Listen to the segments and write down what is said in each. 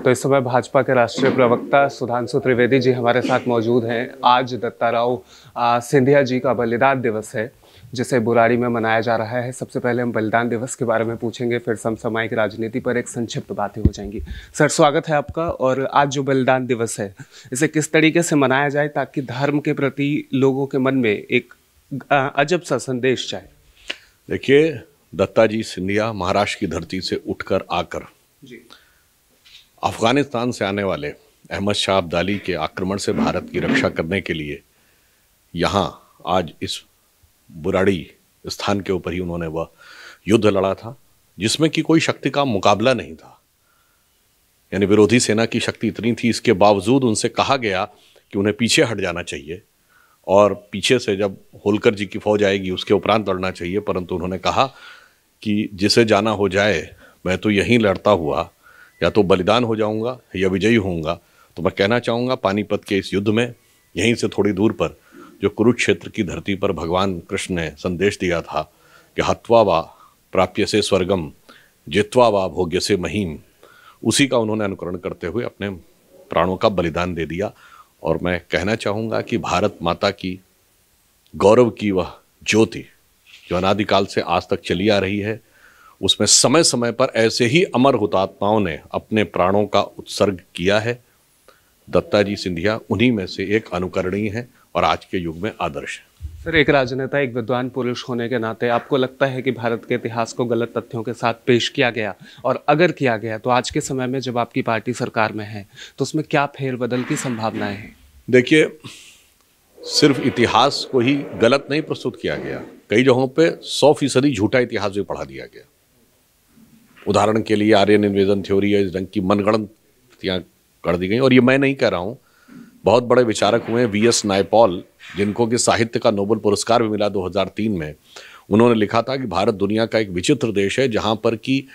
तो इस समय भाजपा के राष्ट्रीय प्रवक्ता सुधांशु त्रिवेदी जी हमारे साथ मौजूद हैं। आज दत्ताराव सिंधिया जी का बलिदान दिवस है, जिसे बुराड़ी में मनाया जा रहा है। सबसे पहले हम बलिदान दिवस के बारे में पूछेंगे, फिर समसामयिक राजनीति पर एक संक्षिप्त बातें हो जाएंगी। सर, स्वागत है आपका। और आज जो बलिदान दिवस है, इसे किस तरीके से मनाया जाए ताकि धर्म के प्रति लोगों के मन में एक अजब सा संदेश जाए? देखिए, दत्ता जी सिंधिया महाराष्ट्र की धरती से उठकर आकर अफगानिस्तान से आने वाले अहमद शाह अब्दाली के आक्रमण से भारत की रक्षा करने के लिए यहाँ आज इस बुराड़ी स्थान के ऊपर ही उन्होंने वह युद्ध लड़ा था, जिसमें कि कोई शक्ति का मुकाबला नहीं था। यानी विरोधी सेना की शक्ति इतनी थी, इसके बावजूद उनसे कहा गया कि उन्हें पीछे हट जाना चाहिए और पीछे से जब होलकर जी की फौज आएगी उसके उपरांत लड़ना चाहिए। परंतु उन्होंने कहा कि जिसे जाना हो जाए, मैं तो यहीं लड़ता हुआ या तो बलिदान हो जाऊंगा या विजयी होऊंगा। तो मैं कहना चाहूँगा, पानीपत के इस युद्ध में यहीं से थोड़ी दूर पर जो कुरुक्षेत्र की धरती पर भगवान कृष्ण ने संदेश दिया था कि हत्वा वा प्राप्य से स्वर्गम जित्वा वा भोग्य से महीम, उसी का उन्होंने अनुकरण करते हुए अपने प्राणों का बलिदान दे दिया। और मैं कहना चाहूँगा कि भारत माता की गौरव की वह ज्योति जो अनादिकाल से आज तक चली आ रही है, उसमें समय समय पर ऐसे ही अमर हुतात्माओं ने अपने प्राणों का उत्सर्ग किया है। दत्ता जी सिंधिया उन्हीं में से एक अनुकरणीय है और आज के युग में आदर्श है। सर, एक राजनेता, एक विद्वान पुरुष होने के नाते आपको लगता है कि भारत के इतिहास को गलत तथ्यों के साथ पेश किया गया? और अगर किया गया तो आज के समय में जब आपकी पार्टी सरकार में है तो उसमें क्या फेरबदल की संभावनाएं हैं? देखिए, सिर्फ इतिहास को ही गलत नहीं प्रस्तुत किया गया, कई जगहों पे 100% झूठा इतिहास भी पढ़ा दिया गया। उदाहरण के लिए आर्यन इन्वेजन थ्योरी है, इस ढंग की मनगढ़ंतियाँ कर दी गई। और ये मैं नहीं कह रहा हूँ, बहुत बड़े विचारक हुए वी.एस. नायपॉल, जिनको कि साहित्य का नोबेल पुरस्कार भी मिला 2003 में। उन्होंने लिखा था कि भारत दुनिया का एक विचित्र देश है जहाँ पर कि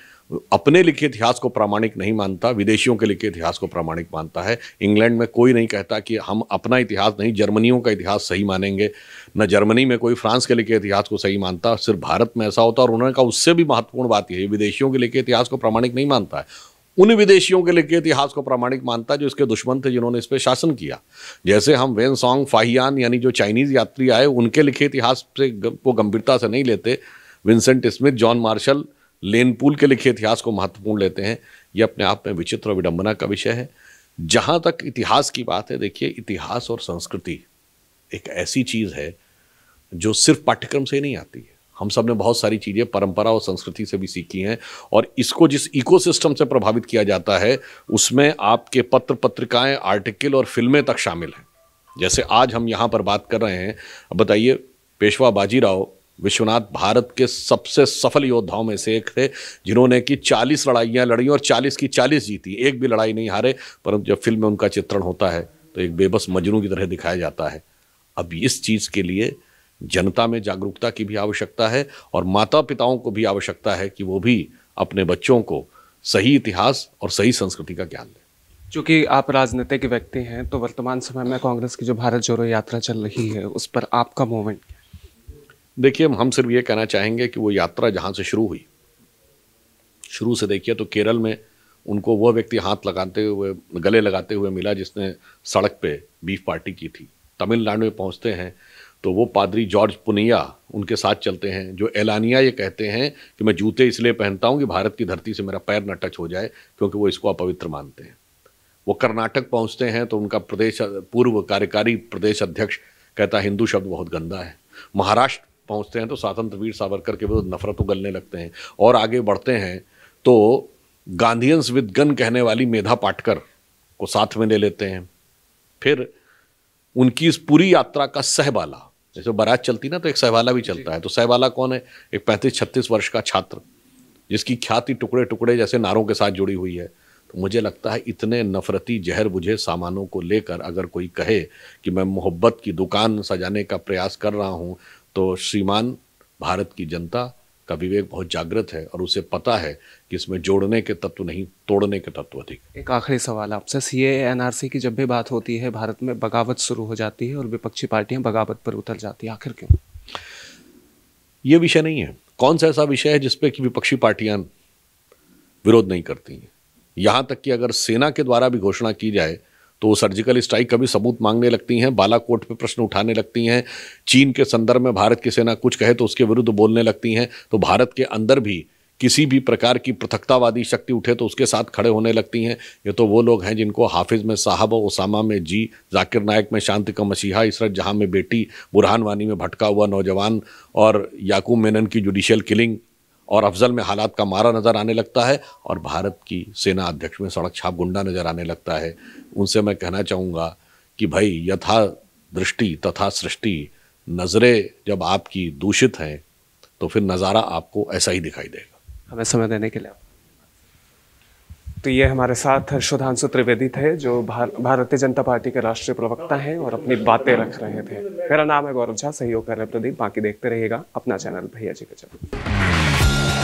अपने लिखे इतिहास को प्रामाणिक नहीं मानता, विदेशियों के लिखे इतिहास को प्रामाणिक मानता है। इंग्लैंड में कोई नहीं कहता कि हम अपना इतिहास नहीं, जर्मनियों का इतिहास सही मानेंगे, न जर्मनी में कोई फ्रांस के लिखे इतिहास को सही मानता, सिर्फ भारत में ऐसा होता। और उन्होंने कहा उससे भी महत्वपूर्ण बात यह है, विदेशियों के लिखे इतिहास को प्रामाणिक नहीं मानता है, उन विदेशियों के लिखे इतिहास को प्रामाणिक मानता है जो इसके दुश्मन थे, जिन्होंने इस पर शासन किया। जैसे हम वेन सॉन्ग फाहियान यानी जो चाइनीज यात्री आए, उनके लिखे इतिहास से को गंभीरता से नहीं लेते, विंसेंट स्मिथ, जॉन मार्शल, लेन पूल के लिखे इतिहास को महत्वपूर्ण लेते हैं। ये अपने आप में विचित्र और विडंबना का विषय है। जहाँ तक इतिहास की बात है, देखिए, इतिहास और संस्कृति एक ऐसी चीज़ है जो सिर्फ पाठ्यक्रम से ही नहीं आती है। हम सब ने बहुत सारी चीज़ें परंपरा और संस्कृति से भी सीखी हैं, और इसको जिस इकोसिस्टम से प्रभावित किया जाता है उसमें आपके पत्र पत्रिकाएं, आर्टिकल और फिल्में तक शामिल हैं। जैसे आज हम यहाँ पर बात कर रहे हैं, अब बताइए, पेशवा बाजीराव विश्वनाथ भारत के सबसे सफल योद्धाओं में से एक थे, जिन्होंने कि 40 लड़ाइयाँ लड़ी और 40 की 40 जीती, एक भी लड़ाई नहीं हारे। परंतु जब फिल्म में उनका चित्रण होता है तो एक बेबस मजनू की तरह दिखाया जाता है। अब इस चीज़ के लिए जनता में जागरूकता की भी आवश्यकता है और माता पिताओं को भी आवश्यकता है कि वो भी अपने बच्चों को सही इतिहास और सही संस्कृति का ज्ञान दें। चूँकि आप राजनीतिक व्यक्ति हैं, तो वर्तमान समय में कांग्रेस की जो भारत जोड़ो यात्रा चल रही है, उस पर आपका मूवमेंट? देखिए, हम सिर्फ ये कहना चाहेंगे कि वो यात्रा जहाँ से शुरू हुई, शुरू से देखिए तो केरल में उनको वह व्यक्ति हाथ लगाते हुए, गले लगाते हुए मिला जिसने सड़क पे बीफ पार्टी की थी। तमिलनाडु में पहुँचते हैं तो वो पादरी जॉर्ज पुनिया उनके साथ चलते हैं, जो एलानिया ये कहते हैं कि मैं जूते इसलिए पहनता हूँ कि भारत की धरती से मेरा पैर न टच हो जाए, क्योंकि वो इसको अपवित्र मानते हैं। वो कर्नाटक पहुँचते हैं तो उनका पूर्व कार्यकारी प्रदेश अध्यक्ष कहता है हिंदू शब्द बहुत गंदा है। महाराष्ट्र पहुंचते हैं तो स्वतंत्र वीर सावरकर के विरुद्ध नफरत उगलने लगते हैं। और आगे बढ़ते हैं तो गांधीयंस विद गन कहने वाली मेधा पाटकर को साथ में ले लेते हैं। फिर उनकी इस पूरी यात्रा का सहबाला, जैसे बारात चलती ना तो एक सहबाला भी चलता है। तो सहबाला कौन है? एक 35-36 वर्ष का छात्र जिसकी ख्याति टुकड़े टुकड़े जैसे नारों के साथ जुड़ी हुई है। तो मुझे लगता है इतने नफरती जहर बुझे सामानों को लेकर अगर कोई कहे कि मैं मोहब्बत की दुकान सजाने का प्रयास कर रहा हूँ, तो श्रीमान, भारत की जनता का विवेक बहुत जागृत है और उसे पता है कि इसमें जोड़ने के तत्व नहीं, तोड़ने के तत्व अधिक। एक आखिरी सवाल आपसे, सीएए एनआरसी की जब भी बात होती है, भारत में बगावत शुरू हो जाती है और विपक्षी पार्टियां बगावत पर उतर जाती है, आखिर क्यों? ये विषय नहीं है। कौन सा ऐसा विषय है जिसपे कि विपक्षी पार्टियां विरोध नहीं करती हैं? यहाँ तक कि अगर सेना के द्वारा भी घोषणा की जाए तो सर्जिकल स्ट्राइक का भी सबूत मांगने लगती हैं, बालाकोट पे प्रश्न उठाने लगती हैं। चीन के संदर्भ में भारत की सेना कुछ कहे तो उसके विरुद्ध बोलने लगती हैं। तो भारत के अंदर भी किसी भी प्रकार की पृथकतावादी शक्ति उठे तो उसके साथ खड़े होने लगती हैं। ये तो वो लोग हैं जिनको हाफिज में साहब, ओसामा में जी, जाकिर नायक में शांति का मसीहा, इसरत जहां में बेटी, बुरहान वानी में भटका हुआ नौजवान और याकूब मेनन की जुडिशियल किलिंग और अफजल में हालात का मारा नज़र आने लगता है और भारत की सेना अध्यक्ष में सड़क छाप गुंडा नज़र आने लगता है। उनसे मैं कहना चाहूँगा कि भाई यथा दृष्टि तथा सृष्टि, नज़रें जब आपकी दूषित हैं तो फिर नज़ारा आपको ऐसा ही दिखाई देगा। हमें समय देने के लिए। तो ये हमारे साथ सुधांशु त्रिवेदी थे जो भारतीय जनता पार्टी के राष्ट्रीय प्रवक्ता हैं और अपनी बातें रख रहे थे। मेरा नाम है गौरव झा, सहयोग कर रहे प्रदीप। बाकी देखते रहिएगा अपना चैनल भैया जी का चैनल।